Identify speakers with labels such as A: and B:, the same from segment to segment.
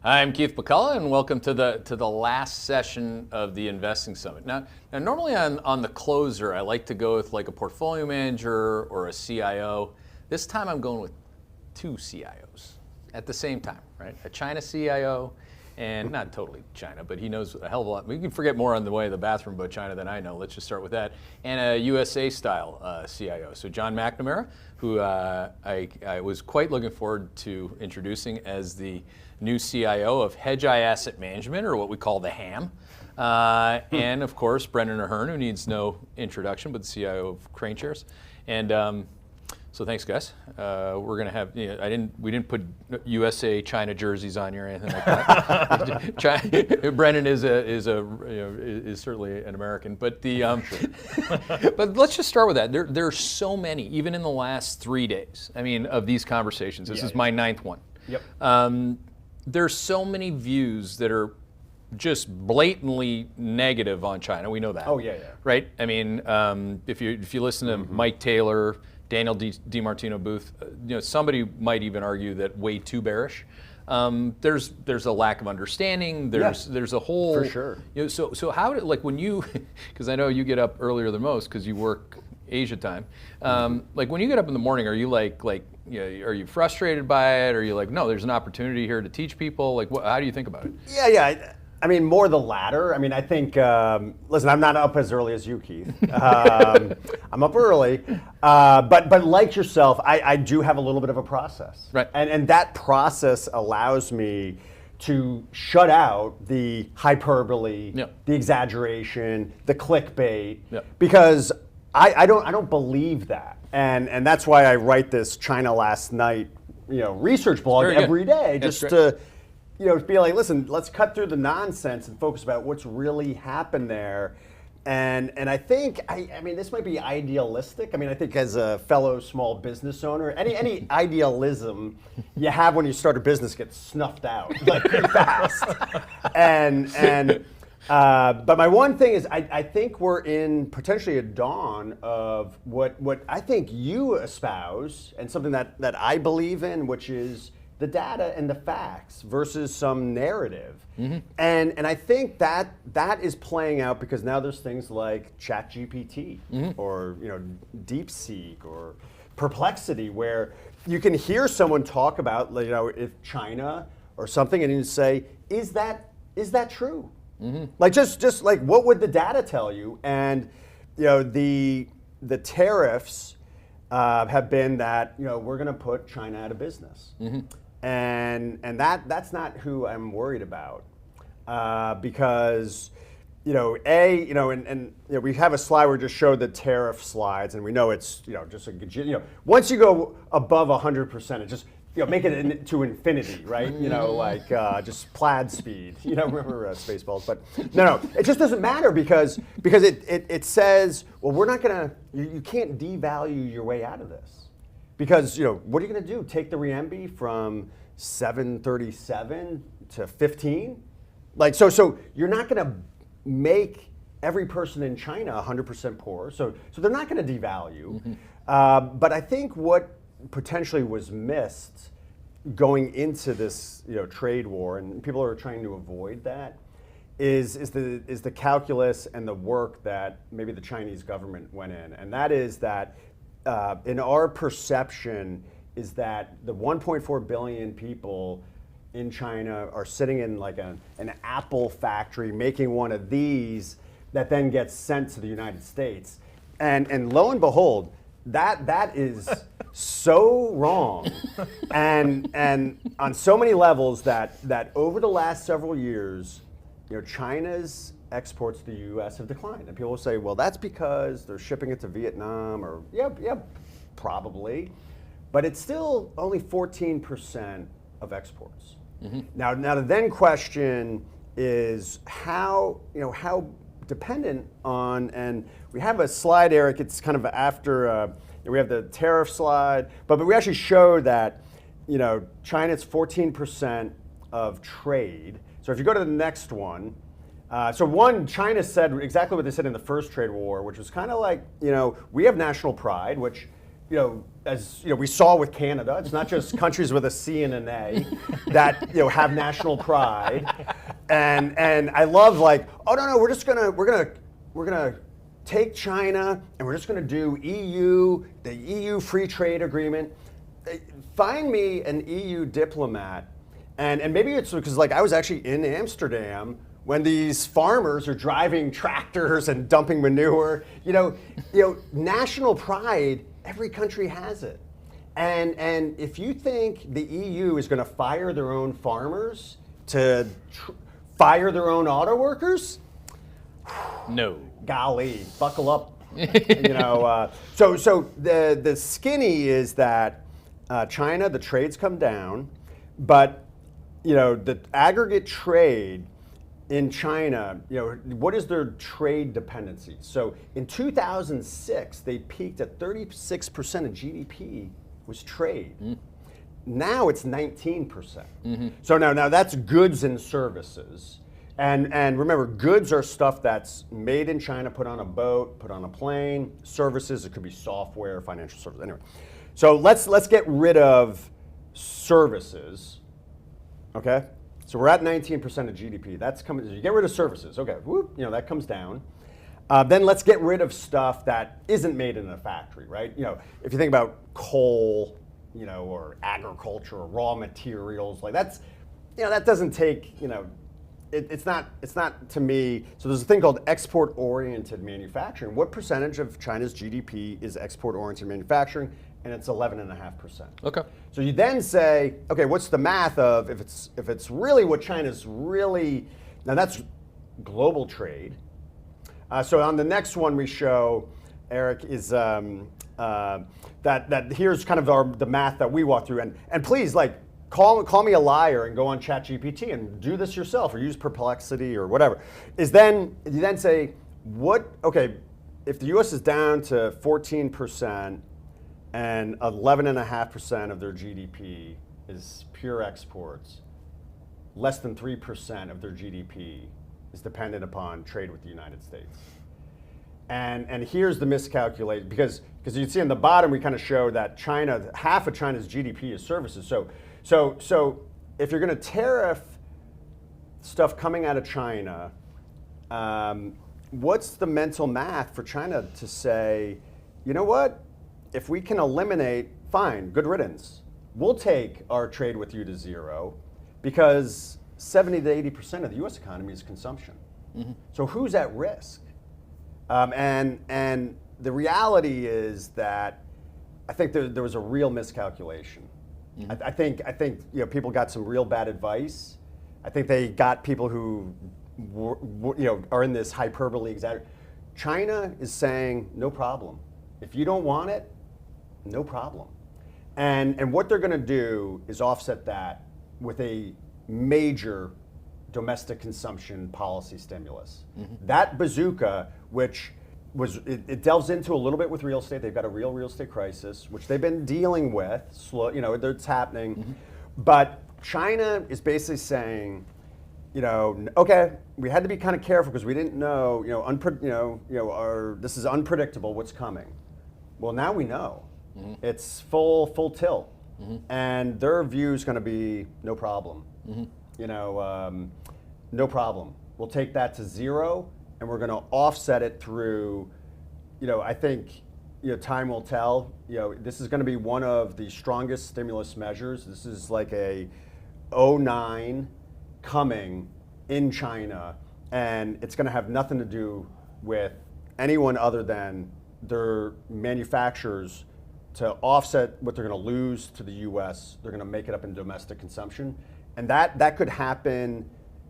A: I'm Keith McCullough, and welcome to the last session of the Investing Summit. Now normally on the closer, I like to go with like a portfolio manager or a CIO. This time I'm going with two CIOs at the same time, right? A China CIO, and not totally China, but he knows a hell of a lot. We can forget more on the way to the bathroom about China than I know. Let's just start with that. And a USA-style CIO. So John McNamara, who I was quite looking forward to introducing as the new CIO of Hedgeye Asset Management, or what we call the HAM. And of course, Brendan Ahern, who needs no introduction, but the CIO of KraneShares. And so thanks, guys. We're gonna have. You know, we didn't put USA China jerseys on you or anything like that. Brendan is certainly an American, but but let's just start with that. There are so many, even in the last 3 days. I mean, of these conversations. This is my 9th one.
B: Yep.
A: There's so many views that are just blatantly negative on China. We know that.
B: Oh yeah.
A: Right. I mean, if you listen to Mike Taylor, Daniel DiMartino Booth, somebody might even argue that way too bearish. There's a lack of understanding. There's a whole.
B: For sure.
A: So how did, like, when you, because I know you get up earlier than most because you work Asia time. Like when you get up in the morning, are you are you frustrated by it? Or are you like, no, there's an opportunity here to teach people? Like, how do you think about it?
B: Yeah. I mean, more the latter. I mean, I think, listen, I'm not up as early as you, Keith. I'm up early. But like yourself, I do have a little bit of a process.
A: Right.
B: And that process allows me to shut out the hyperbole, the exaggeration, the clickbait, because I don't believe that. And that's why I write this China Last Night research blog every day, just to be like, listen, let's cut through the nonsense and focus about what's really happened there. And I think, I mean, this might be idealistic. I mean, I think as a fellow small business owner, any idealism you have when you start a business gets snuffed out like pretty fast. But my one thing is, I think we're in potentially a dawn of what I think you espouse, and something that I believe in, which is the data and the facts versus some narrative. And I think that is playing out because now there's things like ChatGPT or DeepSeek or Perplexity, where you can hear someone talk about if China or something, and you say, is that true? Like just like, what would the data tell you? And the tariffs have been that we're going to put China out of business. And that's not who I'm worried about, because we have a slide where we just showed the tariff slides, and we know it's just a once you go above 100%, it just make it to infinity, right? Like just plaid speed. Remember Spaceballs? But no, it just doesn't matter because it says, well, we're not gonna. You can't devalue your way out of this. Because what are you going to do? Take the renminbi from 737 to 15? Like so you're not going to make every person in China 100% poor. So they're not going to devalue. But I think what potentially was missed going into this trade war, and people are trying to avoid that, is the calculus and the work that maybe the Chinese government went in, and that is that. In our perception is that the 1.4 billion people in China are sitting in like an Apple factory making one of these that then gets sent to the United States. And lo and behold, that is so wrong and on so many levels that over the last several years, China's exports to the U.S. have declined. And people will say, well, that's because they're shipping it to Vietnam, or yeah, probably. But it's still only 14% of exports. Now the then question is how dependent on, and we have a slide, Eric, it's kind of after, we have the tariff slide, but we actually show that, China's 14% of trade. So if you go to the next one, China said exactly what they said in the first trade war, which was kind of like, we have national pride, which, as you know, we saw with Canada, it's not just countries with a C and an A that have national pride, and I love like, oh no, we're gonna take China and we're just gonna do the EU free trade agreement. Find me an EU diplomat, and maybe it's because like I was actually in Amsterdam when these farmers are driving tractors and dumping manure. National pride. Every country has it. And if you think the EU is going to fire their own farmers to fire their own auto workers,
A: no.
B: Golly, buckle up. So the skinny is that China, the trade's come down, but the aggregate trade in China, what is their trade dependency? So in 2006, they peaked at 36% of GDP was trade. Now it's 19%. So now that's goods and services. And remember, goods are stuff that's made in China, put on a boat, put on a plane. Services, it could be software, financial services, anyway. So let's get rid of services, okay? So we're at 19% of GDP. That's coming. You get rid of services. Okay, whoop, that comes down. Then let's get rid of stuff that isn't made in a factory, right? If you think about coal, or agriculture, or raw materials, like that doesn't take, it's not to me. So there's a thing called export-oriented manufacturing. What percentage of China's GDP is export-oriented manufacturing? And it's 11.5%.
A: Okay.
B: So you then say, okay, what's the math of if it's really what China's really, now that's global trade. So on the next one we show, Eric, is that here's kind of the math that we walk through, and please call me a liar and go on ChatGPT and do this yourself or use Perplexity or whatever. You then say if the U.S. is down to 14%. And 11.5% of their GDP is pure exports. Less than 3% of their GDP is dependent upon trade with the United States. And here's the miscalculation, because you see in the bottom we kind of show that half of China's GDP is services. So if you're going to tariff stuff coming out of China, what's the mental math for China to say, you know what? If we can eliminate, fine, good riddance. We'll take our trade with you to zero because 70 to 80% of the US economy is consumption. So who's at risk? And the reality is that I think there was a real miscalculation. I think people got some real bad advice. I think they got people who are in this hyperbole exaggeration. China is saying, no problem. If you don't want it, no problem. And what they're going to do is offset that with a major domestic consumption policy stimulus. That bazooka, which it delves into a little bit with real estate. They've got a real estate crisis, which they've been dealing with. It's happening. But China is basically saying, okay, we had to be kind of careful because we didn't know, this is unpredictable. What's coming? Well, now we know. It's full tilt, and their view is going to be no problem. No problem. We'll take that to zero, and we're going to offset it through. I think time will tell. This is going to be one of the strongest stimulus measures. This is like a 2009 coming in China, and it's going to have nothing to do with anyone other than their manufacturers to offset what they're going to lose to the U.S. They're going to make it up in domestic consumption, and that could happen,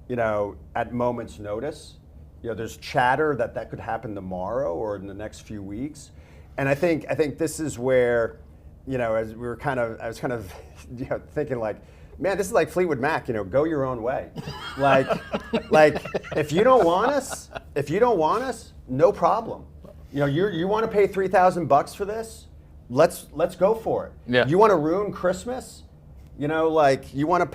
B: at moment's notice. There's chatter that could happen tomorrow or in the next few weeks, and I think this is where, as I was kind of thinking like, man, this is like Fleetwood Mac, go your own way. like if you don't want us, no problem. You want to pay $3,000 for this? Let's go for it.
A: Yeah.
B: You want to ruin Christmas? You want to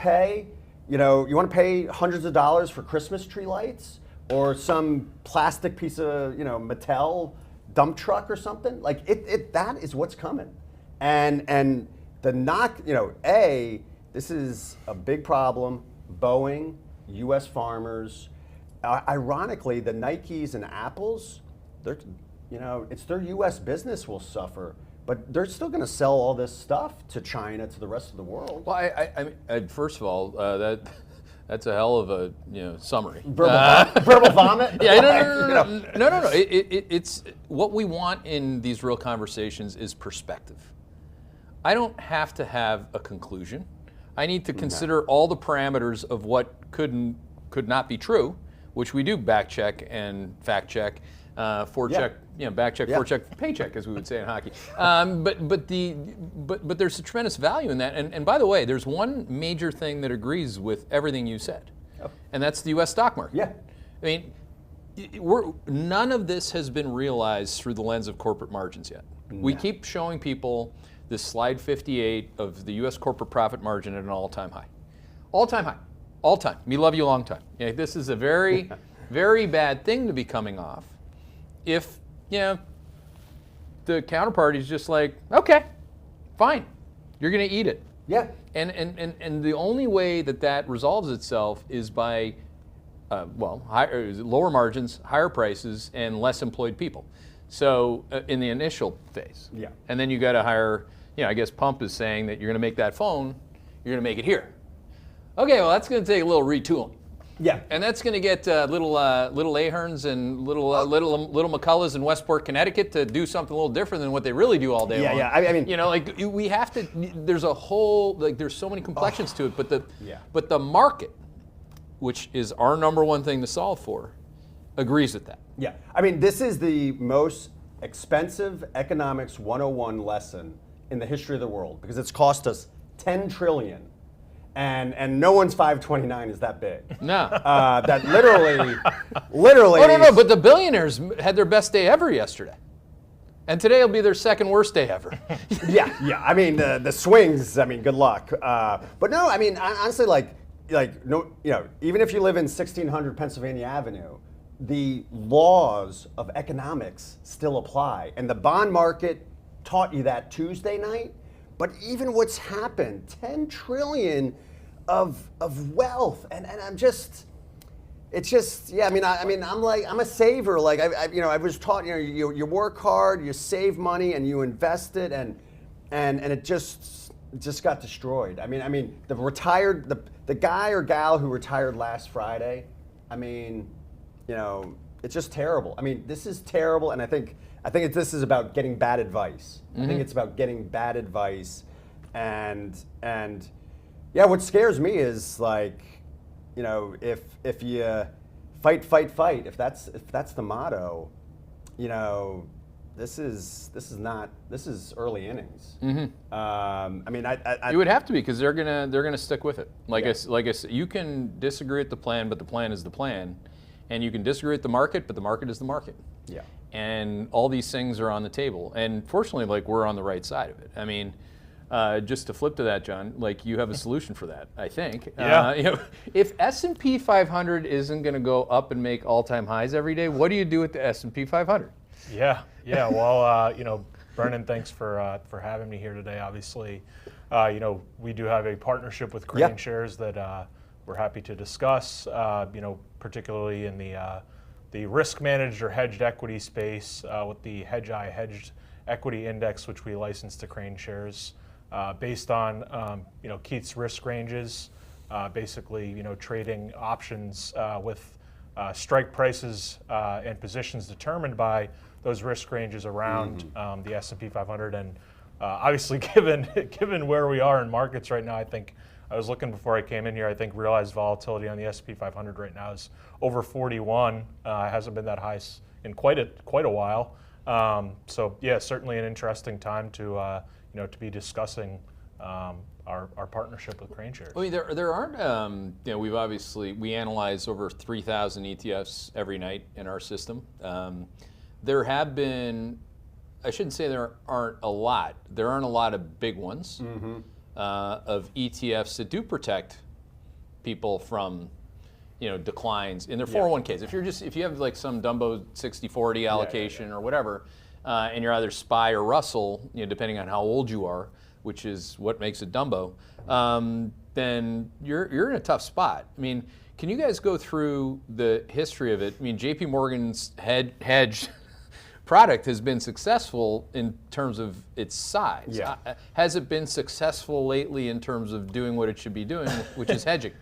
B: pay hundreds of dollars for Christmas tree lights or some plastic piece of Mattel dump truck or something? That is what's coming. And the knock, this is a big problem. Boeing, U.S. farmers, ironically, the Nikes and Apples, it's their U.S. business will suffer, but they're still going to sell all this stuff to China, to the rest of the world.
A: Well, I first of all, that's a hell of a summary.
B: Verbal vomit.
A: Yeah, no. It's what we want in these real conversations is perspective. I don't have to have a conclusion. I need to consider all the parameters of what could not be true, which we do back check and fact check, forecheck, back check, forecheck, paycheck, as we would say in hockey. But there's a tremendous value in that. And by the way, there's one major thing that agrees with everything you said, and that's the U.S. stock market.
B: Yeah.
A: I mean, none of this has been realized through the lens of corporate margins yet. No. We keep showing people this slide 58 of the U.S. corporate profit margin at an all-time high. All-time high. All time. Me love you long time. This is a very, very bad thing to be coming off if, the counterparty's just like, okay, fine, you're going to eat it.
B: Yeah.
A: And the only way that resolves itself is by, lower margins, higher prices, and less employed people. So in the initial phase.
B: Yeah.
A: And then you got to hire, I guess Pump is saying that you're going to make that phone, you're going to make it here. Okay, well that's going to take a little retooling.
B: Yeah.
A: And that's going to get little Aherns and little McCulloughs in Westport, Connecticut to do something a little different than what they really do all day long.
B: Yeah. I mean,
A: we have to. There's a whole there's so many complexions to it, but the market, which is our number one thing to solve for, agrees with that.
B: Yeah. I mean, this is the most expensive economics 101 lesson in the history of the world because it's cost us $10 trillion. And no one's 529 is that big.
A: No.
B: That literally.
A: Oh no! But the billionaires had their best day ever yesterday, and today will be their second worst day ever.
B: Yeah. I mean the swings. I mean, good luck. But no, I mean honestly, even if you live in 1600 Pennsylvania Avenue, the laws of economics still apply, and the bond market taught you that Tuesday night. But even what's happened, 10 trillion of wealth, and I'm just, it's just, yeah. I mean, I'm a saver. Like I was taught, you work hard, you save money, and you invest it, and it just got destroyed. I mean, the guy or gal who retired last Friday. I mean, it's just terrible. I mean, this is terrible, and I think this is about getting bad advice. I think it's about getting bad advice, and yeah, what scares me is if you fight, if that's the motto, this is early innings. I mean,
A: it would have to be because they're gonna stick with it. Like I said, you can disagree with the plan, but the plan is the plan, and you can disagree with the market, but the market is the market.
B: Yeah.
A: And all these things are on the table. And fortunately, we're on the right side of it. I mean, just to flip to that, John, you have a solution for that, I think.
C: Yeah.
A: If S&P 500 isn't going to go up and make all-time highs every day, what do you do with the S&P 500?
C: Yeah. Well, Brendan, thanks for having me here today. Obviously, we do have a partnership with KraneShares that we're happy to discuss. Particularly in the risk managed or hedged equity space with the Hedgeye Hedged Equity Index, which we license to KraneShares, based on Keith's risk ranges, basically trading options with strike prices and positions determined by those risk ranges around the S&P 500. And obviously, given where we are in markets right now, I think I was looking before I came in here. I think realized volatility on the S&P 500 right now is over 41. Hasn't been that high in quite a while. So yeah, certainly an interesting time to be discussing our partnership with KraneShares.
A: I mean, there aren't. We analyze over 3,000 ETFs every night in our system. There have been. I shouldn't say there aren't a lot. There aren't a lot of big ones. Of ETFs that do protect people from, declines in their 401ks. If you have some Dumbo 60/40 allocation or whatever, and you're either SPY or Russell, depending on how old you are, which is what makes it Dumbo, then you're in a tough spot. I mean, can you guys go through the history of it? I mean, JP Morgan's hedge product has been successful in terms of its size.
B: Yeah.
A: Has it been successful lately in terms of doing what it should be doing, which is hedging?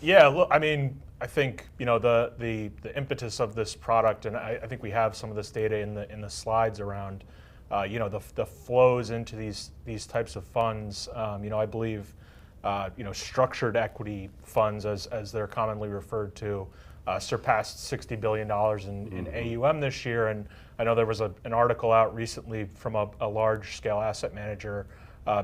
C: Yeah. Look, I mean, I think the impetus of this product, and I think we have some of this data in the slides around, the flows into these types of funds. I believe, structured equity funds, as they're commonly referred to, surpassed $60 billion in AUM this year. And I know there was an article out recently from a large scale asset manager,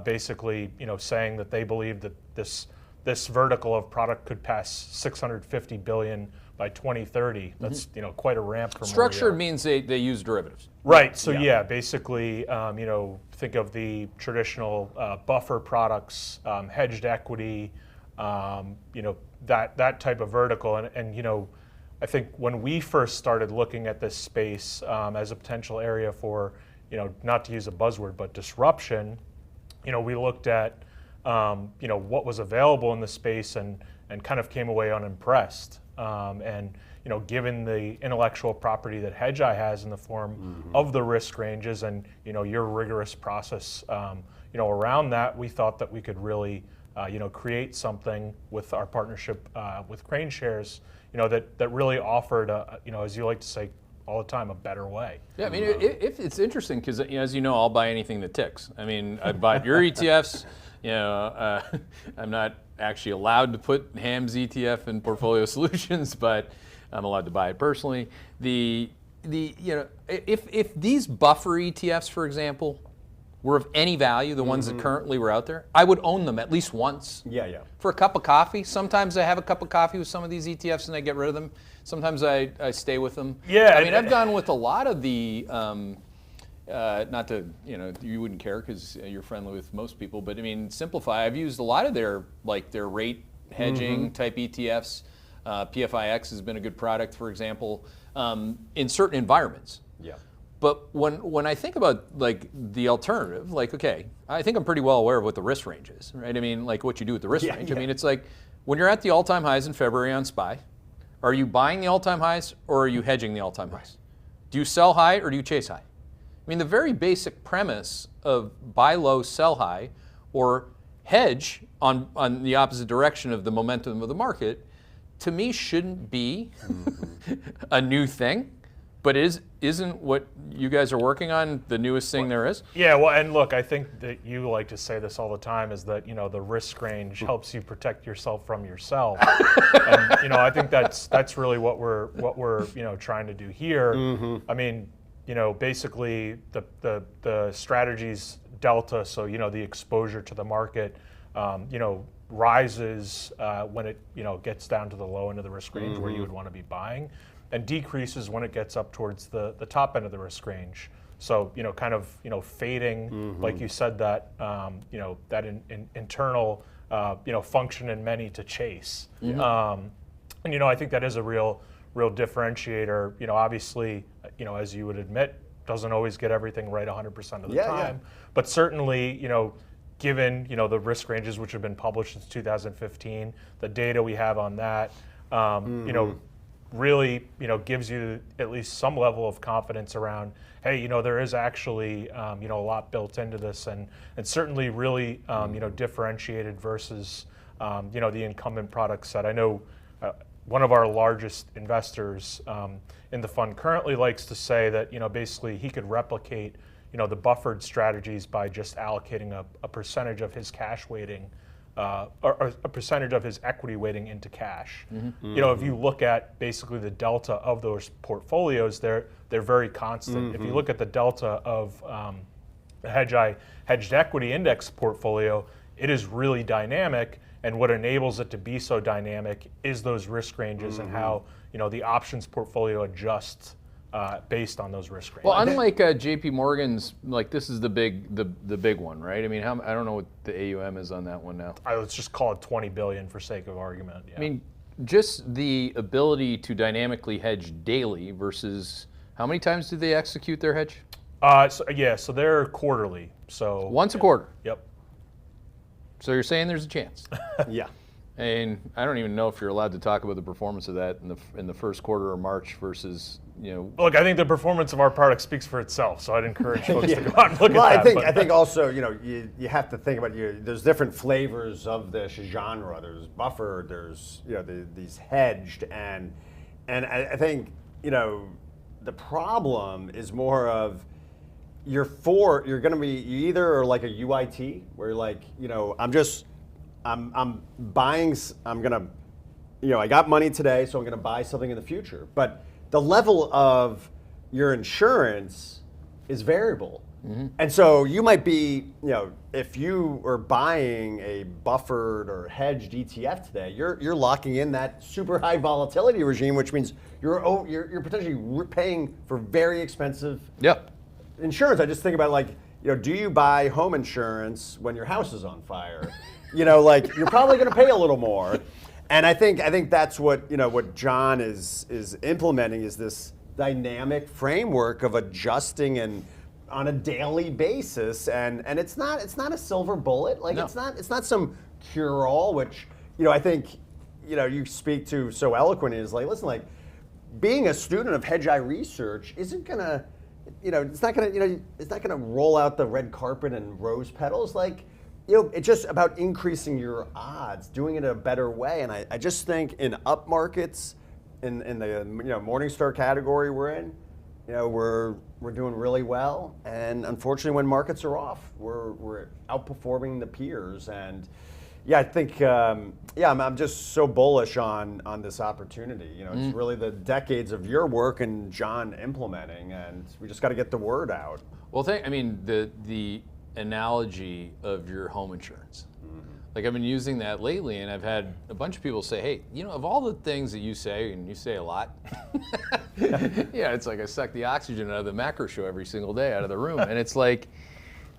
C: basically, saying that they believe that this vertical of product could pass $650 billion by 2030. That's quite a ramp from
A: Structured means they use derivatives.
C: Right. So basically, think of the traditional buffer products, hedged equity, that type of vertical, and I think when we first started looking at this space as a potential area for, not to use a buzzword, but disruption, we looked at, what was available in the space and kind of came away unimpressed. And given the intellectual property that Hedgeye has in the form of the risk ranges and your rigorous process, around that, we thought that we could really, create something with our partnership with KraneShares, that really offered, as you like to say all the time, a better way.
A: Yeah, I mean, if it's interesting because, as you know, I'll buy anything that ticks. I mean, I bought your ETFs. I'm not actually allowed to put Ham's ETF in Portfolio Solutions, but I'm allowed to buy it personally. If these buffer ETFs, for example, were of any value, the ones that currently were out there, I would own them at least once.
B: Yeah.
A: For a cup of coffee. Sometimes I have a cup of coffee with some of these ETFs and I get rid of them. Sometimes I stay with them.
C: Yeah.
A: I mean, I've gone with a lot of the, not to, you wouldn't care because you're friendly with most people, but I mean, Simplify, I've used a lot of their rate hedging type ETFs. PFIX has been a good product, for example, in certain environments.
B: Yeah.
A: But when I think about the alternative, okay, I think I'm pretty well aware of what the risk range is, right? I mean, what you do with the risk range. I mean, it's like when you're at the all-time highs in February on SPY, are you buying the all-time highs or are you hedging the all-time highs? Do you sell high or do you chase high? I mean, the very basic premise of buy low, sell high, or hedge on the opposite direction of the momentum of the market, to me shouldn't be a new thing. But isn't what you guys are working on the newest thing there is?
C: Yeah, well, and look, I think that you like to say this all the time, is that the risk range helps you protect yourself from yourself. And I think that's really what we're trying to do here. I mean, basically the strategy's delta, so the exposure to the market, rises when it gets down to the low end of the risk range where you would want to be buying, and decreases when it gets up towards the top end of the risk range. So kind of fading, like you said, that that internal function in many to chase. And I think that is a real differentiator. Obviously, as you would admit, doesn't always get everything right 100% of the time, but certainly given the risk ranges which have been published since 2015, the data we have on that, really gives you at least some level of confidence around, hey, there is actually a lot built into this, and certainly really differentiated versus the incumbent product set. I know one of our largest investors in the fund currently likes to say that basically he could replicate the buffered strategies by just allocating a percentage of his cash weighting, or a percentage of his equity weighting into cash. If you look at basically the delta of those portfolios, they're very constant. If you look at the delta of the Hedgeye Hedged Equity Index portfolio, it is really dynamic, and what enables it to be so dynamic is those risk ranges and how the options portfolio adjusts based on those risk ranges.
A: Well, unlike JP Morgan's, this is the big one, right? I mean, I don't know what the AUM is on that one now.
C: Let's just call it 20 billion for sake of argument. Yeah.
A: I mean, just the ability to dynamically hedge daily versus how many times do they execute their hedge?
C: So they're quarterly. So
A: Once a quarter.
C: Yep.
A: So you're saying there's a chance.
B: Yeah.
A: And I don't even know if you're allowed to talk about the performance of that in the first quarter of March versus,
C: Look, I think the performance of our product speaks for itself, so I'd encourage folks to go out and look
B: Well,
C: at that.
B: I think also, you have to think about, there's different flavors of this genre. There's buffered, there's, these hedged, and I think, the problem is more of you're going to be, you either are like a UIT, where you're like, I'm buying, I got money today, so I'm going to buy something in the future. But the level of your insurance is variable. Mm-hmm. And so you might be, if you are buying a buffered or hedged ETF today, you're locking in that super high volatility regime, which means you're potentially paying for very expensive insurance. I just think about do you buy home insurance when your house is on fire? You're probably going to pay a little more. And I think that's what what John is implementing is this dynamic framework of adjusting and on a daily basis, and it's not a silver bullet. It's not some cure-all, which I think you speak to so eloquently is listen, being a student of Hedgeye research isn't gonna it's not gonna roll out the red carpet and rose petals. It's just about increasing your odds, doing it in a better way. And I just think in up markets, in the Morningstar category we're in, we're doing really well. And unfortunately, when markets are off, we're outperforming the peers. And I think I'm just so bullish on this opportunity. It's really the decades of your work and John implementing, and we just got to get the word out.
A: Well, the analogy of your home insurance. I've been using that lately, and I've had a bunch of people say, hey, of all the things that you say, and you say a lot, it's like I suck the oxygen out of the macro show every single day out of the room. And it's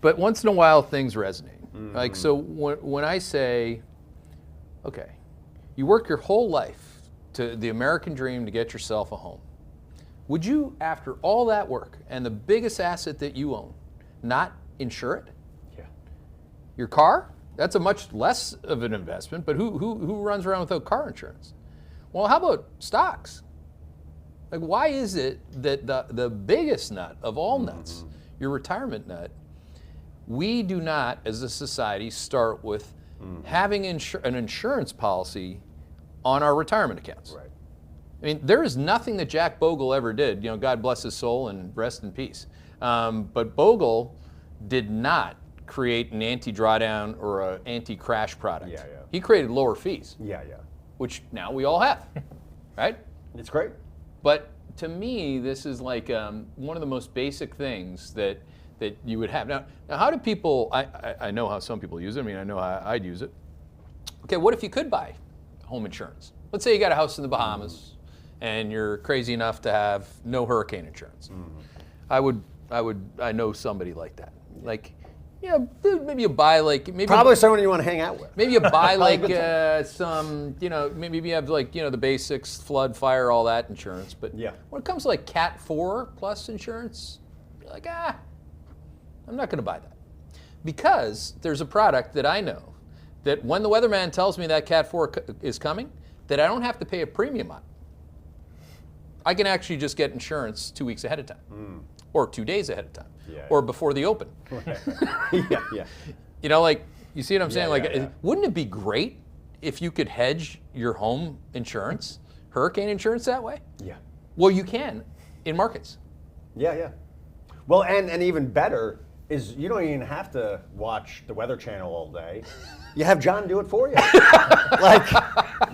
A: but once in a while things resonate. Mm-hmm. So when I say, okay, you work your whole life to the American dream to get yourself a home. Would you, after all that work and the biggest asset that you own, not insure it?
B: Yeah.
A: Your car? That's a much less of an investment, but who runs around without car insurance? Well, how about stocks? Why is it that the biggest nut of all nuts, your retirement nut, we do not, as a society, start with having an insurance policy on our retirement accounts?
B: Right.
A: I mean, there is nothing that Jack Bogle ever did, God bless his soul and rest in peace. But Bogle did not create an anti-drawdown or an anti-crash product.
B: Yeah.
A: He created lower fees.
B: Yeah.
A: Which now we all have, right?
B: It's great.
A: But to me, this is one of the most basic things that you would have. Now how do people, I know how some people use it. I mean, I know how I'd use it. Okay, what if you could buy home insurance? Let's say you got a house in the Bahamas and you're crazy enough to have no hurricane insurance. I know somebody like that. Maybe you buy
B: probably someone you want to hang out with.
A: Maybe you buy some, maybe you have the basics, flood, fire, all that insurance. But when it comes to Cat 4 plus insurance, you're I'm not going to buy that. Because there's a product that I know that when the weatherman tells me that Cat 4 is coming, that I don't have to pay a premium on. I can actually just get insurance 2 weeks ahead of time. Or 2 days ahead of time, or before the open.
B: Yeah.
A: You see what I'm saying?
B: Yeah.
A: Wouldn't it be great if you could hedge your home insurance, hurricane insurance that way?
B: Yeah.
A: Well, you can in markets.
B: Yeah. Well, and even better is you don't even have to watch the Weather Channel all day. You have John do it for you.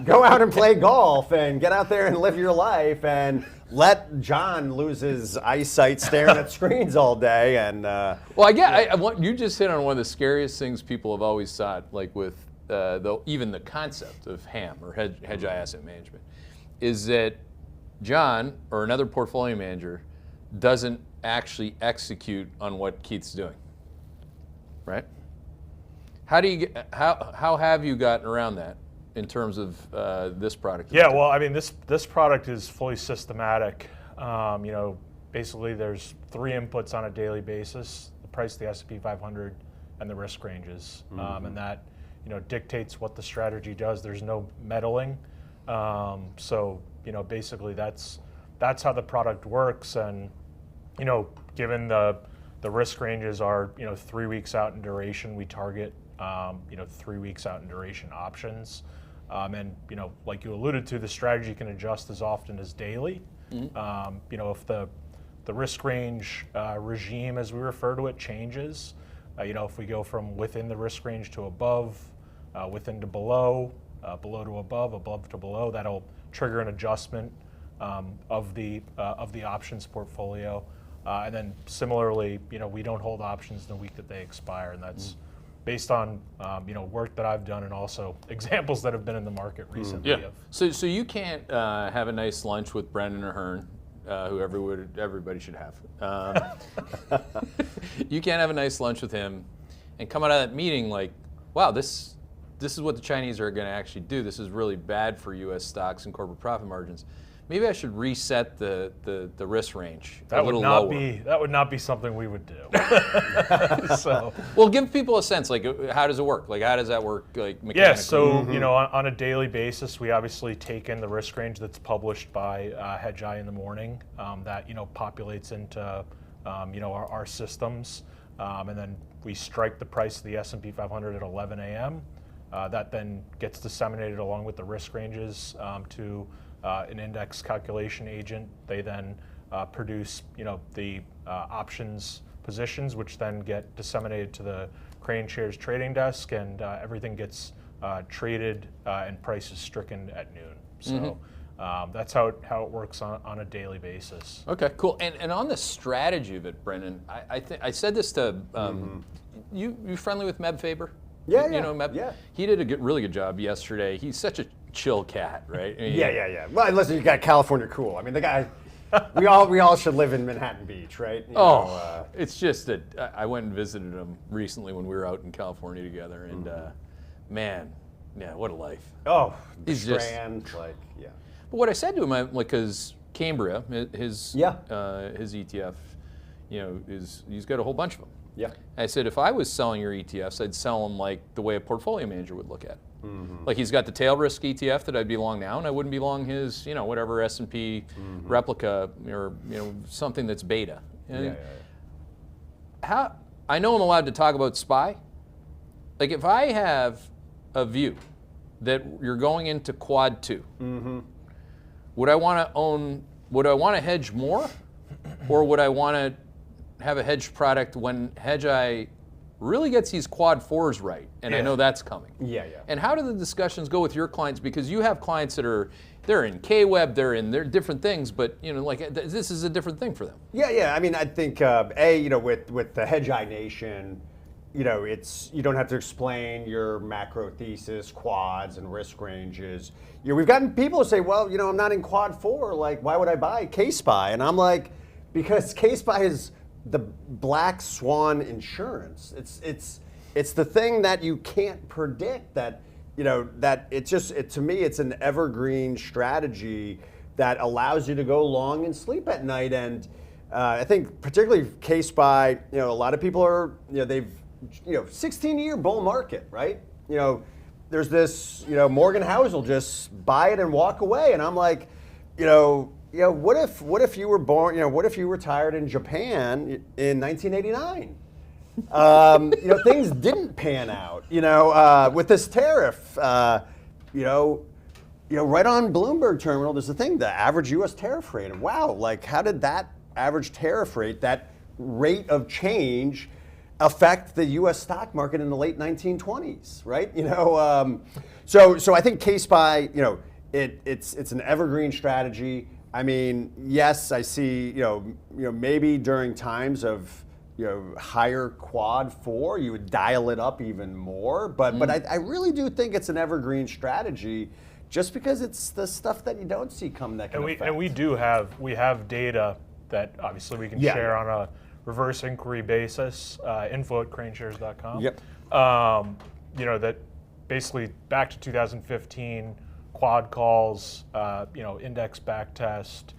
B: Go out and play golf and get out there and live your life and let John lose his eyesight staring at screens all day. And
A: you just hit on one of the scariest things people have always thought, with even the concept of HAM or Hedgeye Asset Management, is that John or another portfolio manager doesn't actually execute on what Keith's doing, right? How have you gotten around that in terms of this product?
C: Yeah, well, I mean, this product is fully systematic. basically there's 3 inputs on a daily basis: the price of the S&P 500 and the risk ranges, and that dictates what the strategy does. There's no meddling, so basically that's how the product works. And given the risk ranges are 3 weeks out in duration, we target 3 weeks out in duration options. And like you alluded to, the strategy can adjust as often as daily. If the risk range regime, as we refer to it, changes, if we go from within the risk range to above, within to below, below to above to below, that'll trigger an adjustment of the options portfolio. And then similarly, we don't hold options in the week that they expire, and that's based on work that I've done and also examples that have been in the market recently.
A: Yeah. So you can't have a nice lunch with Brendan Ahern, who everybody should have. You can't have a nice lunch with him and come out of that meeting like, wow, this is what the Chinese are going to actually do. This is really bad for U.S. stocks and corporate profit margins. Maybe I should reset the risk range a little lower.
C: That would not be something we would do. So,
A: well, give people a sense. Like, how does it work? Like, how does that work? Like, mechanically?
C: Yeah. So, on a daily basis, we obviously take in the risk range that's published by Hedgeye in the morning. That populates into our systems, and then we strike the price of the S&P 500 at 11 a.m. That then gets disseminated along with the risk ranges to an index calculation agent. They then produce, the options positions, which then get disseminated to the KraneShares trading desk, and everything gets traded and prices stricken at noon. So that's how it works on a daily basis.
A: Okay, cool. And on the strategy of it, Brendan, I said this to you friendly with Meb Faber?
B: Yeah,
A: you know Meb?
B: Yeah.
A: He did a really good job yesterday. He's such a chill cat, right? I mean,
B: Yeah. Well, listen, you got California cool. I mean, the guy, we all should live in Manhattan Beach, right?
A: It's just that I went and visited him recently when we were out in California together, and man, yeah, what a life.
B: Oh,
A: he's
B: Strand,
A: just
B: like, yeah.
A: But what I said to him, because Cambria, his ETF, he's got a whole bunch of them.
B: Yeah.
A: I said, if I was selling your ETFs, I'd sell them like the way a portfolio manager would look at it. Like, he's got the tail risk ETF that I'd be long now, and I wouldn't be long his, whatever S&P replica or something that's beta. How I know I'm allowed to talk about SPY. Like, if I have a view that you're going into quad 2, would I want to own? Would I want to hedge more, or would I want to have a hedged product when Hedgeye really gets these quad 4s right? And I know that's coming.
B: Yeah.
A: And how do the discussions go with your clients? Because you have clients that they're in K-Web, they're different things, but this is a different thing for them.
B: Yeah. I mean, I think with the Hedgeye Nation, it's you don't have to explain your macro thesis, quads, and risk ranges. We've gotten people who say, well, I'm not in quad 4. Like, why would I buy K-SPY? And I'm like, because K-SPY is the black swan insurance. It's the thing that you can't predict. That to me it's an evergreen strategy that allows you to go long and sleep at night. And I think particularly K-SPY, a lot of people are they've 16-year bull market, right? There's this Morgan Hedgeye will just buy it and walk away, and I'm like, what if you were born? What if you retired in Japan in 1989? Things didn't pan out. With this tariff, right on Bloomberg terminal, there's the thing, the average U.S. tariff rate. And wow, like, how did that average tariff rate, that rate of change, affect the U.S. stock market in the late 1920s? Right? So I think K-SPY, it's an evergreen strategy. I mean, yes, I see, maybe during times of, higher quad 4, you would dial it up even more. But I really do think it's an evergreen strategy, just because it's the stuff that you don't see come that can affect.
C: And we have data that obviously we can share on a reverse inquiry basis, info@KraneShares.com.
B: Yep.
C: That basically back to 2015, quad calls, index back test,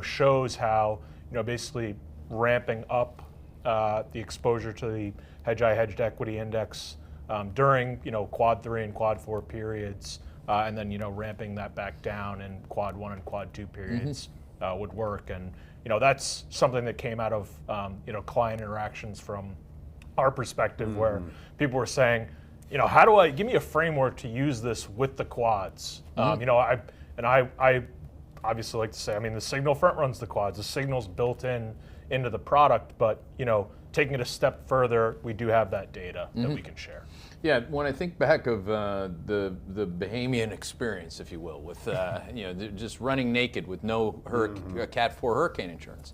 C: shows how, basically ramping up the exposure to the Hedgeye Hedged Equity Index during quad 3 and quad 4 periods, and then ramping that back down in quad 1 and quad 2 periods would work. And that's something that came out of client interactions from our perspective, where people were saying, how do I give me a framework to use this with the quads? I obviously like to say, the signal front runs the quads. The signal's built into the product, but taking it a step further, we do have that data that we can share.
A: Yeah, when I think back of the Bahamian experience, if you will, with just running naked with no Cat 4 hurricane insurance,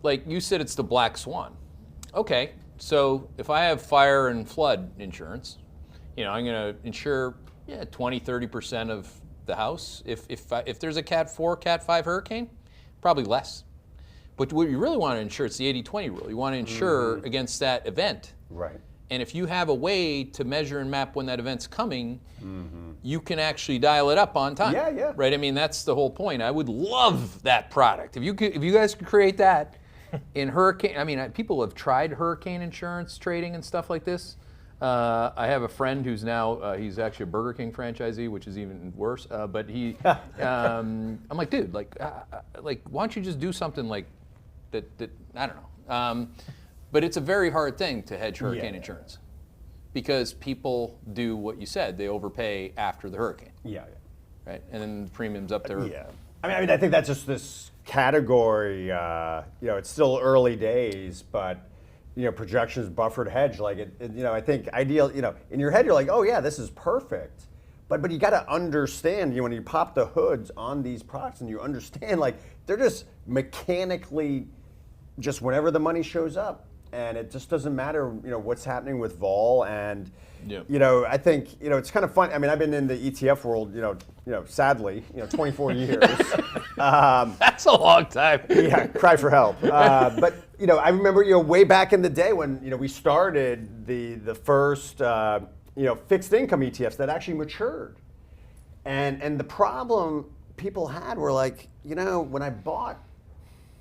A: like you said, it's the black swan. Okay, so if I have fire and flood insurance, I'm going to insure 20-30% of the house. If there's a Cat 4, Cat 5 hurricane, probably less. But what you really want to insure, it's the 80-20 rule. You want to insure against that event.
B: Right.
A: And if you have a way to measure and map when that event's coming, you can actually dial it up on time.
B: Yeah.
A: Right? That's the whole point. I would love that product. If you guys could create that in hurricane, people have tried hurricane insurance trading and stuff like this. I have a friend who's now, he's actually a Burger King franchisee, which is even worse. But he, I'm like, dude, why don't you just do something like that I don't know. But it's a very hard thing to hedge hurricane insurance, because people do what you said, they overpay after the hurricane. Yeah. Right? And then the premium's up there.
B: Yeah. I think that's just this category, it's still early days, but projections, buffered hedge, I think ideal, in your head you're like, oh yeah, this is perfect. But you got to understand, when you pop the hoods on these products and you understand, they're just mechanically, just whenever the money shows up, and it just doesn't matter, what's happening with vol. And I think it's kind of fun. I've been in the ETF world, sadly, 24 years.
A: That's a long time.
B: Yeah, cry for help. But I remember way back in the day when we started the first fixed income ETFs that actually matured, and the problem people had were when I bought.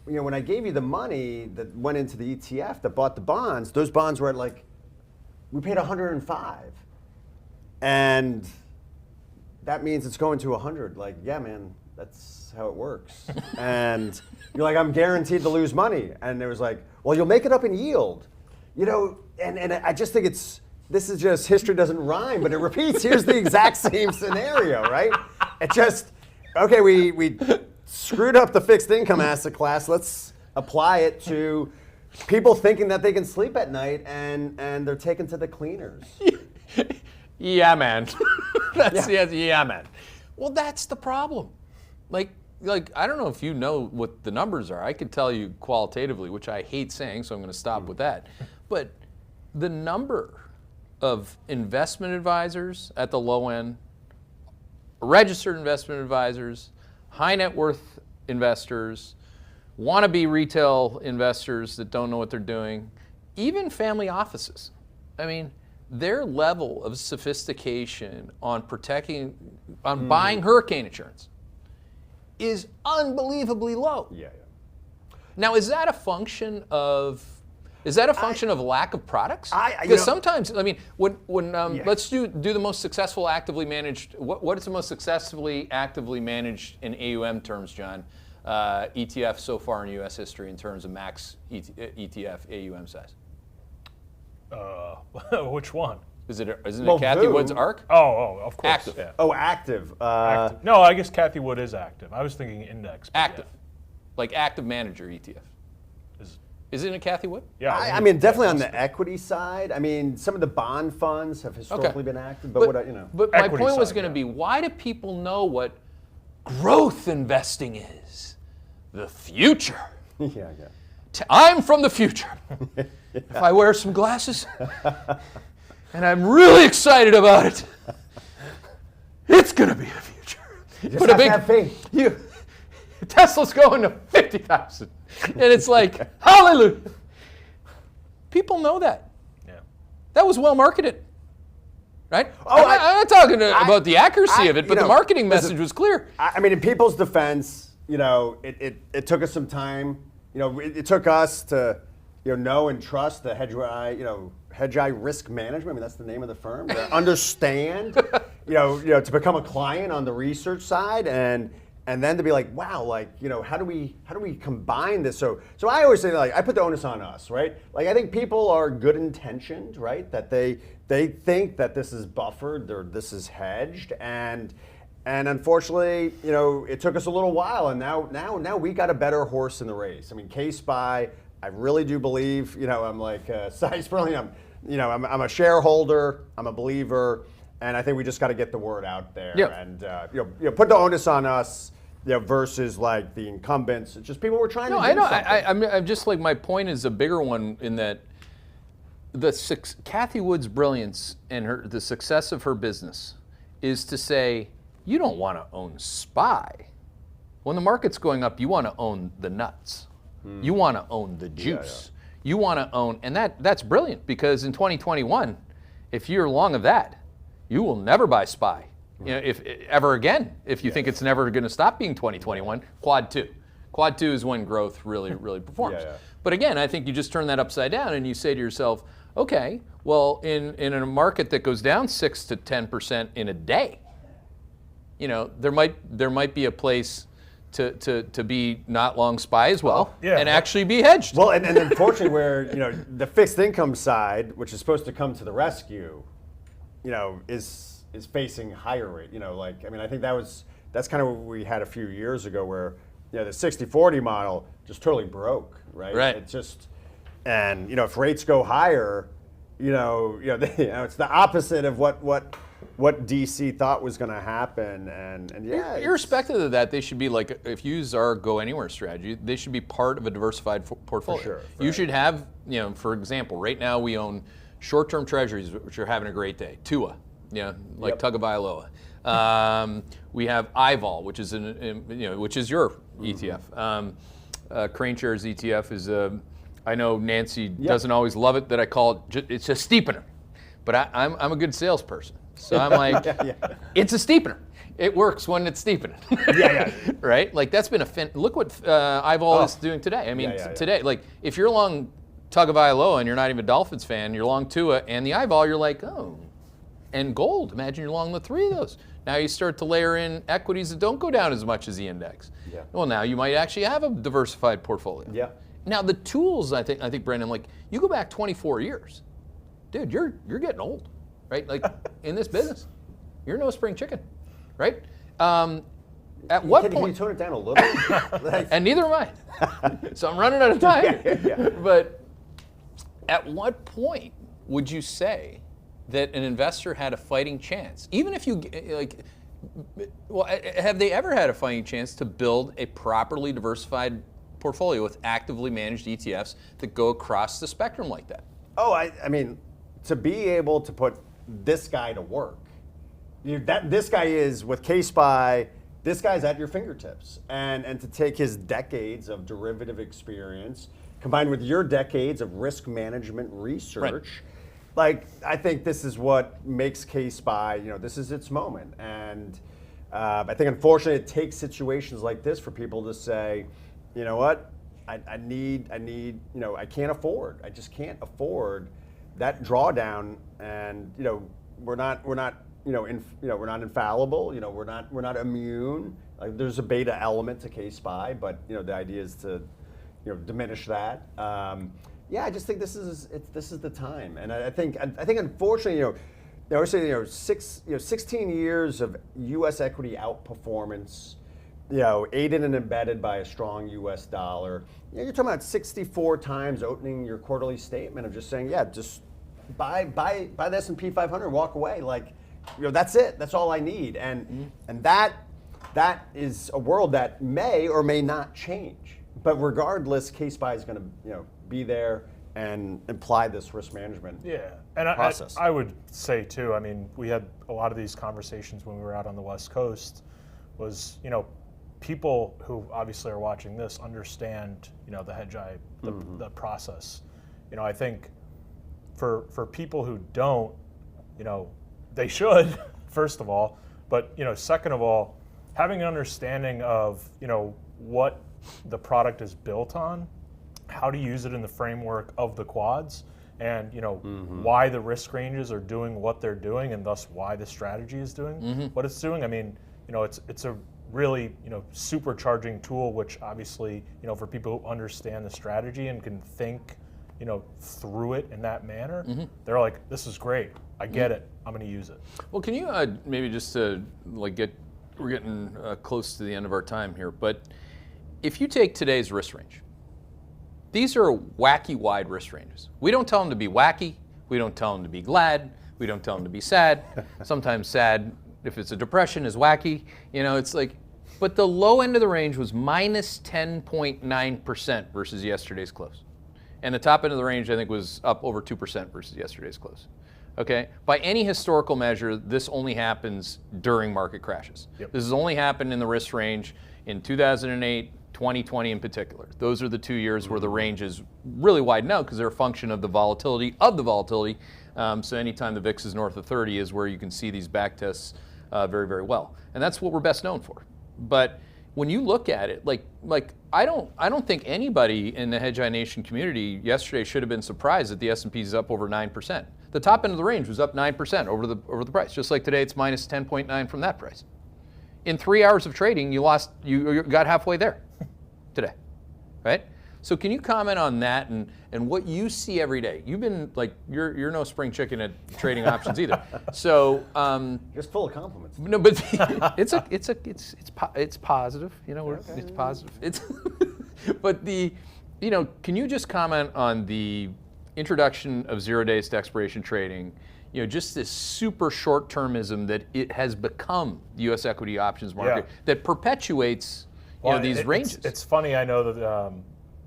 B: When I gave you the money that went into the ETF that bought the bonds, those bonds were at we paid 105. And that means it's going to 100. Yeah, man, that's how it works. And you're like, I'm guaranteed to lose money. And it was well, you'll make it up in yield. And I just think this is just, history doesn't rhyme, but it repeats. Here's the exact same scenario, right? It just, okay, we screwed up the fixed income asset class. Let's apply it to people thinking that they can sleep at night, and they're taken to the cleaners.
A: Yeah, man. Yeah, man. Well, that's the problem. I don't know if you know what the numbers are. I could tell you qualitatively, which I hate saying, so I'm going to stop with that. But the number of investment advisors at the low end, registered investment advisors, high net worth investors, wannabe retail investors that don't know what they're doing, even family offices. Their level of sophistication on buying hurricane insurance is unbelievably low.
B: Yeah.
A: Now, is that a function of lack of products? Because sometimes, let's do the most successful actively managed. What is the most successfully actively managed in AUM terms, John? ETF so far in U.S. history in terms of max ETF AUM size.
C: Which one?
A: Isn't it Kathy Wood's ARC?
C: Oh, of course.
A: Active.
C: Yeah.
B: Oh, active.
C: Active. No, I guess Kathy Wood is active. I was thinking index.
A: Active. Active manager ETF. Isn't it Kathy Wood?
C: Yeah.
B: Definitely on the equity side. Some of the bond funds have historically been active, but
A: But my point was going to be, why do people know what growth investing is? The future.
B: Yeah.
A: I'm from the future. If I wear some glasses, and I'm really excited about it, it's going to be the future.
B: You just have faith.
A: Tesla's going to 50,000. And it's hallelujah. People know that.
C: Yeah.
A: That was well marketed. Right? I'm not talking about the accuracy of it, but the marketing message was clear.
B: In people's defense, it took us some time it took us to know and trust the Hedgeye Risk Management. I mean, that's the name of the firm. To understand, to become a client on the research side, and then to be like, wow, like, how do we combine this? So I always say, like, I put the onus on us, right? Like, I think people are good intentioned, right? That they think that this is buffered or this is hedged, and unfortunately, it took us a little while, and now we got a better horse in the race. I mean, KSpy, I really do believe, I'm like Cy Sperling, I'm a shareholder, I'm a believer, and I think we just got to get the word out there, and put the onus on us, versus like the incumbents. It's just people were trying to do something.
A: I'm just like, my point is a bigger one in that Kathy Wood's brilliance and the success of her business is to say, you don't want to own SPY. When the market's going up, you want to own the nuts. You want to own the juice. You want to own, and that's brilliant, because in 2021, if you're long of that, you will never buy SPY. If ever again, if you think it's never going to stop being 2021, quad two. Quad two is when growth really, really performs. But again, I think you just turn that upside down and you say to yourself, okay, well, in a market that goes down 6 to 10% in a day, there might be a place to be not long SPY as well, and actually be hedged.
B: Well, and unfortunately, where the fixed income side, which is supposed to come to the rescue, is facing higher rate. I think that's kind of what we had a few years ago, where the 60-40 model just totally broke, right?
A: Right.
B: It just, and if rates go higher, it's the opposite of what DC thought was going to happen, and
A: irrespective of that, they should be like, if you use our Go Anywhere strategy, they should be part of a diversified portfolio.
B: For sure,
A: you should have, for example, right now we own short-term treasuries, which are having a great day. TUA, Tagovailoa. We have IVOL, which is which is your ETF. KraneShares ETF is I know Nancy doesn't always love it that I call it. It's a steepener, but I'm a good salesperson. So I'm like, it's a steepener. It works when it's steepening. Right? Like, that's been look what IVOL is doing today. I mean, today, like, if you're long Tagovailoa and you're not even a Dolphins fan, you're long Tua and the IVOL, you're like, oh. And gold, imagine you're long the three of those. Now you start to layer in equities that don't go down as much as the index. Well, now you might actually have a diversified portfolio. Now the tools, I think Brendan, like, you go back 24 years, dude, you're getting old, right? Like, in this business, you're no spring chicken, right? At what point?
B: Can you tone it down a little?
A: And neither am I. So I'm running out of time. But at what point would you say that an investor had a fighting chance? Even if you, have they ever had a fighting chance to build a properly diversified portfolio with actively managed ETFs that go across the spectrum like that?
B: Oh, I mean, to be able to put this guy to work, this guy is with KSpy, this guy's at your fingertips, and to take his decades of derivative experience combined with your decades of risk management research, like, I think this is what makes KSpy, this is its moment. And I think, unfortunately, it takes situations like this for people to say, you know what, I can't afford, I just can't afford that drawdown, and we're not infallible, we're not immune. Like, there's a beta element to KSpy, but the idea is to diminish that. I just think this is the time, and I think unfortunately, I would say 16 years of U.S. equity outperformance, aided and embedded by a strong U.S. dollar. You're talking about 64 times opening your quarterly statement of just saying, just buy the S&P 500, walk away. Like, that's it. That's all I need, and that is a world that may or may not change. But regardless, KSpy is going to be there and apply this risk management process.
C: I would say too, I mean, we had a lot of these conversations when we were out on the West Coast, was, people who obviously are watching this understand, the Hedgeye, the process. I think for people who don't, they should, first of all, but, second of all, having an understanding of, what the product is built on how to use it in the framework of the quads, and why the risk ranges are doing what they're doing, and thus why the strategy is doing what it's doing. I mean, it's a really supercharging tool, which obviously for people who understand the strategy and can think through it in that manner, they're like, this is great, I get it, I'm going to use it.
A: Well, can you maybe just to we're getting close to the end of our time here, but if you take today's risk range, these are wacky wide risk ranges. We don't tell them to be wacky, we don't tell them to be glad, we don't tell them to be sad. Sometimes sad, if it's a depression, is wacky. It's like, but the low end of the range was minus 10.9% versus yesterday's close. And the top end of the range, I think, was up over 2% versus yesterday's close. Okay? By any historical measure, this only happens during market crashes.
C: Yep.
A: This has only happened in the risk range in 2008, 2020 in particular. Those are the 2 years where the range is really wide out because they're a function of the volatility So anytime the VIX is north of 30 is where you can see these back tests very, very well. And that's what we're best known for. But when you look at it, like I don't think anybody in the Hedgeye Nation community yesterday should have been surprised that the S&P is up over 9%. The top end of the range was up 9% over the price. Just like today, it's minus 10.9 from that price. In 3 hours of trading, you got halfway there today, right? So can you comment on that and what you see every day? You've been you're no spring chicken at trading options either. So
B: just full of compliments.
A: No, but it's positive. It's positive. But can you just comment on the introduction of 0 days to expiration trading? Just this super short-termism that it has become the U.S. equity options market that perpetuates these ranges.
C: It's funny. I know that.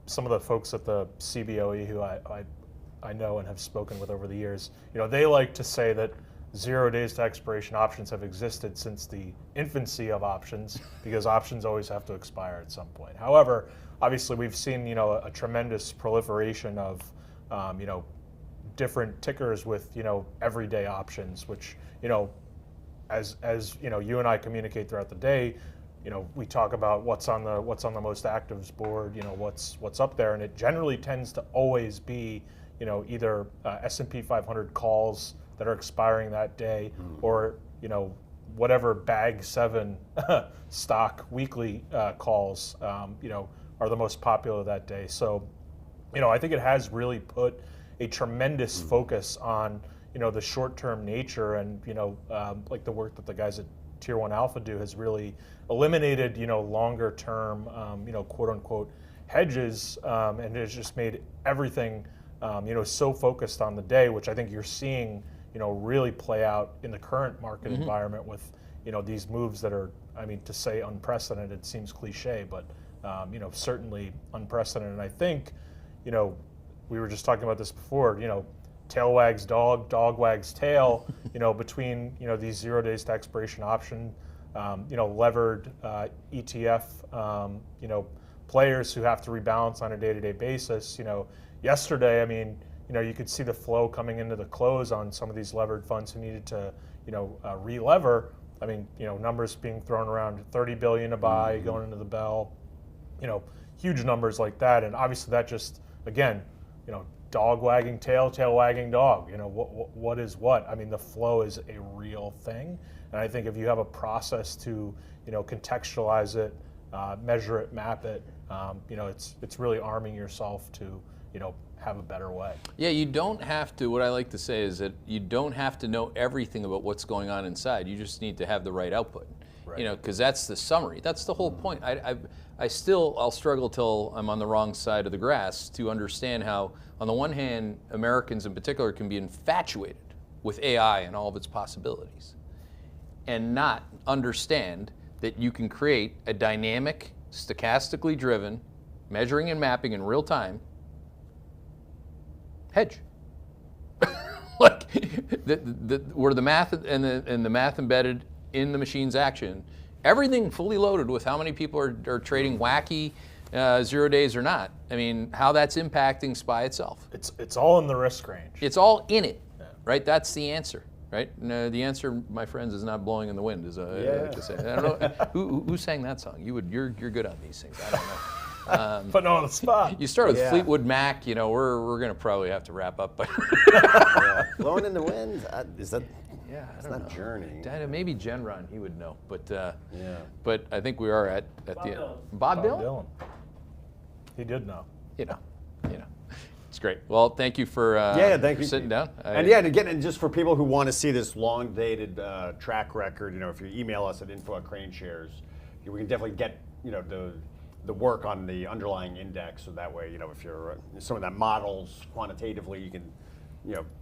C: Some of the folks at the CBOE who I know and have spoken with over the years, they like to say that 0 days to expiration options have existed since the infancy of options because options always have to expire at some point. However, obviously we've seen a tremendous proliferation of different tickers with everyday options, which as you and I communicate throughout the day. We talk about what's on the most actives board, what's up there, and it generally tends to always be, either S&P 500 calls that are expiring that day, or whatever Bag 7 stock weekly calls, are the most popular that day. So, I think it has really put a tremendous focus on the short-term nature, and like the work that the guys at Tier 1 Alpha do has really eliminated, longer term, quote unquote hedges, and it's just made everything, so focused on the day, which I think you're seeing, really play out in the current market environment with, these moves that are, to say unprecedented seems cliche, but, certainly unprecedented. And I think, we were just talking about this before, tail wags dog, dog wags tail, between, these 0 days to expiration option, levered ETF, players who have to rebalance on a day-to-day basis. Yesterday, you could see the flow coming into the close on some of these levered funds who needed to, re-lever. Numbers being thrown around, 30 billion a buy going into the bell, huge numbers like that. And obviously that just, again, dog wagging tail, tail wagging dog. What is what? The flow is a real thing, and I think if you have a process to, contextualize it, measure it, map it, it's really arming yourself to, have a better way.
A: Yeah, you don't have to. What I like to say is that you don't have to know everything about what's going on inside. You just need to have the right output. Right. Because that's the summary. That's the whole point. I'll struggle till I'm on the wrong side of the grass to understand how, on the one hand, Americans in particular can be infatuated with AI and all of its possibilities, and not understand that you can create a dynamic, stochastically driven, measuring and mapping in real time hedge. Where the math and the math embedded in the machine's action, everything fully loaded with how many people are trading wacky 0 days or not. How that's impacting SPY itself.
C: It's all in the risk range.
A: It's all in it, right? That's the answer, right? No, the answer, my friends, is not blowing in the wind, as I like to say. I don't know who sang that song. You're good on these things. I don't know.
C: Putting on the spot.
A: You start with
B: Yeah.
A: Fleetwood Mac. You know, we're going to probably have to wrap up. But
B: Yeah. Blowing in the wind. Is that?
A: yeah, I
B: It's
A: don't
B: not
A: know.
B: Journey.
A: Maybe Genron, he would know. But
B: Yeah.
A: but I think we are at the end.
D: Dylan.
A: Bob Dylan.
C: Dylan. He did know.
A: You know. It's great. Well, thank you for
B: Thank
A: for
B: you.
A: sitting down.
B: And again, and just for people who want to see this long-dated track record, if you email us at info@KraneShares, we can definitely get the work on the underlying index, so that way, if you're someone that models quantitatively, you can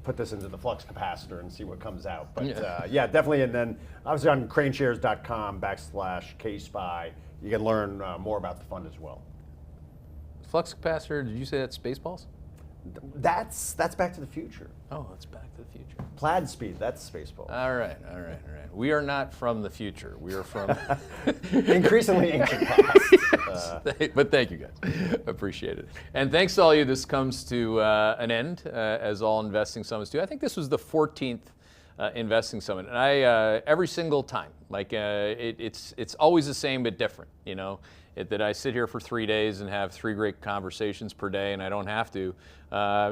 B: put this into the flux capacitor and see what comes out. But definitely. And then obviously on KraneShares.com/KSpy, you can learn more about the fund as well.
A: Flux capacitor. Did you say that's Spaceballs?
B: That's Back to the Future.
A: Oh, that's Back to the Future.
B: Plaid speed, that's Spaceball.
A: All right. We are not from the future. We are from
B: Increasingly ancient past.
A: But thank you guys. Appreciate it. And thanks to all of you. This comes to an end, as all investing summits do. I think this was the 14th investing summit. And I every single time, it's always the same but different, that I sit here for 3 days and have 3 great conversations per day, and I don't have to.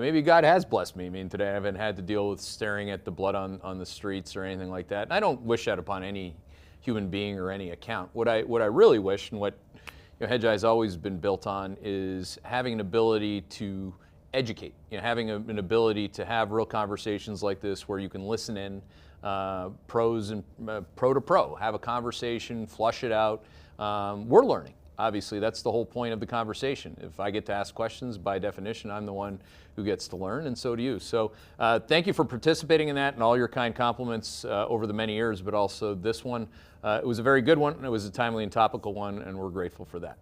A: Maybe God has blessed me. I mean, today I haven't had to deal with staring at the blood on the streets or anything like that. And I don't wish that upon any human being or any account. What I really wish, and what Hedgeye has always been built on, is having an ability to educate. Having an ability to have real conversations like this where you can listen in, pros and pro to pro, have a conversation, flush it out. We're learning. Obviously, that's the whole point of the conversation. If I get to ask questions, by definition, I'm the one who gets to learn, and so do you. So thank you for participating in that and all your kind compliments over the many years, but also this one. It was a very good one, and it was a timely and topical one, and we're grateful for that.